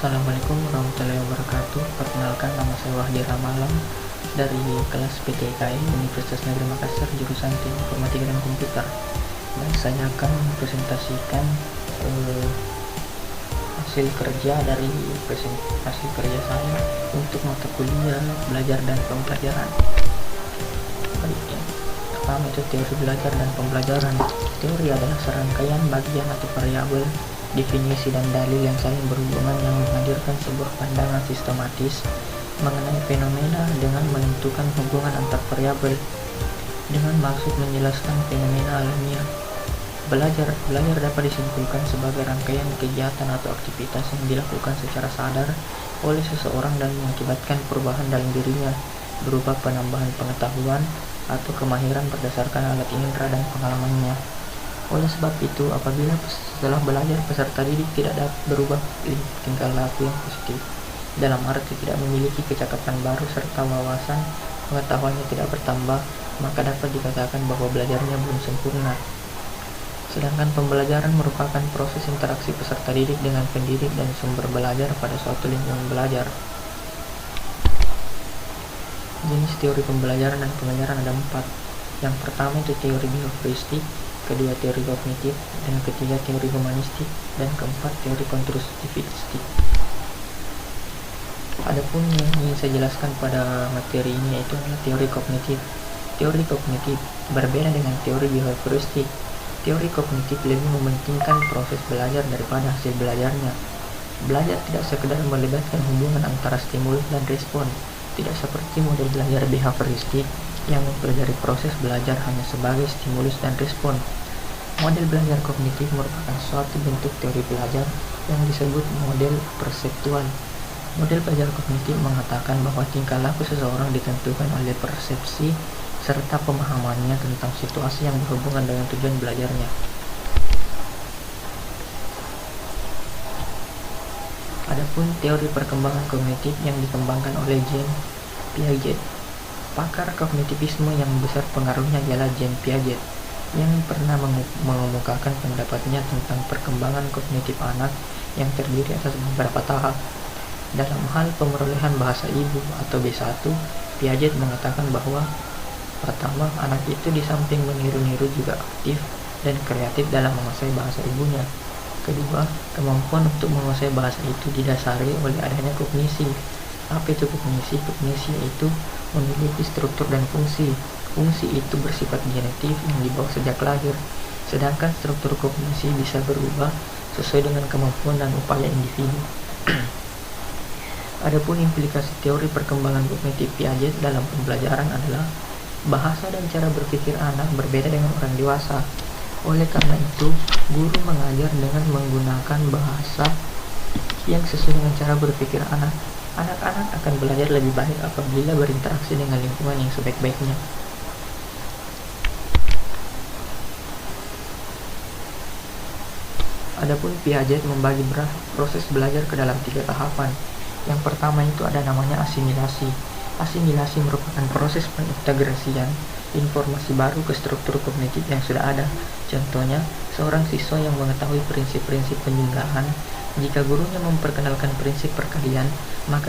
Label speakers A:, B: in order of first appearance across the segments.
A: Assalamualaikum warahmatullahi wabarakatuh. Perkenalkan, nama saya Wahdi Ramalam dari kelas PTKI Universitas Negeri Makassar, jurusan Teknik Informatika dan Komputer. Dan saya akan mempresentasikan hasil kerja saya untuk mata kuliah belajar dan pembelajaran. Baik, yang pertama itu teori belajar dan pembelajaran. Teori adalah serangkaian bagian atau variabel, definisi dan dalil yang saling berhubungan yang menghadirkan sebuah pandangan sistematis mengenai fenomena dengan menentukan hubungan antar variabel dengan maksud menjelaskan fenomena alamiah. Belajar dapat disimpulkan sebagai rangkaian kegiatan atau aktivitas yang dilakukan secara sadar oleh seseorang dan mengakibatkan perubahan dalam dirinya berupa penambahan pengetahuan atau kemahiran berdasarkan alat indera dan pengalamannya. Oleh sebab itu, apabila setelah belajar peserta didik tidak dapat berubah tingkah laku yang positif, dalam arti tidak memiliki kecakapan baru serta wawasan pengetahuannya tidak bertambah, maka dapat dikatakan bahwa belajarnya belum sempurna. Sedangkan pembelajaran merupakan proses interaksi peserta didik dengan pendidik dan sumber belajar pada suatu lingkungan belajar. Jenis teori pembelajaran dan pengajaran ada 4. Yang pertama itu teori behavioristik, kedua teori kognitif, dan ketiga teori humanistik, dan keempat teori konstruktivistik. Adapun yang ingin saya jelaskan pada materi ini yaitu adalah teori kognitif. Teori kognitif berbeda dengan teori behavioristik. Teori kognitif lebih mementingkan proses belajar daripada hasil belajarnya. Belajar tidak sekedar melibatkan hubungan antara stimulus dan respon, tidak seperti model belajar behavioristik yang mempelajari proses belajar hanya sebagai stimulus dan respon. Model belajar kognitif merupakan suatu bentuk teori belajar yang disebut model perseptual. Model belajar kognitif mengatakan bahwa tingkah laku seseorang ditentukan oleh persepsi serta pemahamannya tentang situasi yang berhubungan dengan tujuan belajarnya. Adapun teori perkembangan kognitif yang dikembangkan oleh Jean Piaget. Pakar kognitivisme yang besar pengaruhnya ialah Jean Piaget, yang pernah mengemukakan pendapatnya tentang perkembangan kognitif anak yang terdiri atas beberapa tahap. Dalam hal pemerolehan bahasa ibu atau B1, Piaget mengatakan bahwa pertama, anak itu di samping meniru-niru juga aktif dan kreatif dalam menguasai bahasa ibunya. Kedua, kemampuan untuk menguasai bahasa itu didasari oleh adanya kognisi. Apa itu kognisi? Kognisi itu memiliki struktur dan fungsi. Fungsi itu bersifat genetif yang dibawa sejak lahir, sedangkan struktur kognisi bisa berubah sesuai dengan kemampuan dan upaya individu. Adapun implikasi teori perkembangan kognitif Piaget dalam pembelajaran adalah bahasa dan cara berpikir anak berbeda dengan orang dewasa. Oleh karena itu, guru mengajar dengan menggunakan bahasa yang sesuai dengan cara berpikir anak. Anak-anak akan belajar lebih baik apabila berinteraksi dengan lingkungan yang sebaik-baiknya. Adapun Piaget membagi proses belajar ke dalam 3 tahapan. Yang pertama itu ada namanya asimilasi. Asimilasi merupakan proses pengintegrasian informasi baru ke struktur kognitif yang sudah ada. Contohnya, seorang siswa yang mengetahui prinsip-prinsip penjumlahan, jika gurunya memperkenalkan prinsip perkalian, maka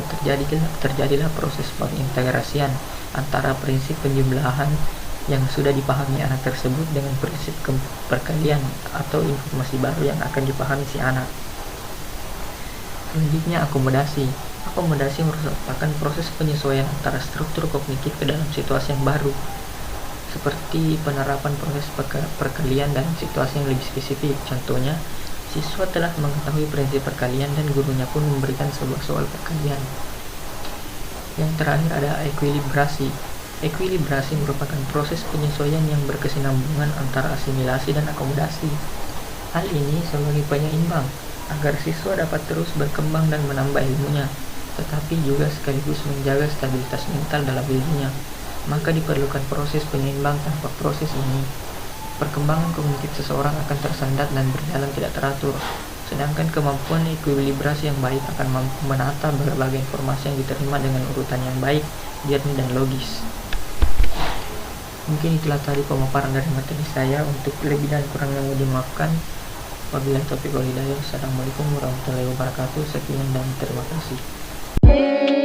A: terjadilah proses pengintegrasian antara prinsip penjumlahan yang sudah dipahami anak tersebut dengan prinsip perkalian atau informasi baru yang akan dipahami si anak. Selanjutnya, akomodasi. Akomodasi merupakan proses penyesuaian antara struktur kognitif ke dalam situasi yang baru, seperti penerapan proses perkalian dalam situasi yang lebih spesifik. Contohnya, siswa telah mengetahui prinsip perkalian dan gurunya pun memberikan sebuah soal perkalian. Yang terakhir ada ekuilibrasi. Ekuilibrasi merupakan proses penyesuaian yang berkesinambungan antara asimilasi dan akomodasi. Hal ini sebagai penyeimbang agar siswa dapat terus berkembang dan menambah ilmunya, tetapi juga sekaligus menjaga stabilitas mental dalam dirinya. Maka diperlukan proses penyeimbang. Tanpa proses ini, perkembangan kognitif seseorang akan tersendat dan berjalan tidak teratur, sedangkan kemampuan ekuilibrasi yang baik akan mampu menata berbagai informasi yang diterima dengan urutan yang baik, jernih, dan logis. Mungkin itulah tadi pemaparan dari materi saya. Untuk lebih dan kurangnya mohon dimaafkan. Wabillahi taufiq wal hidayah. Assalamualaikum warahmatullahi wabarakatuh. Sekian dan terima kasih.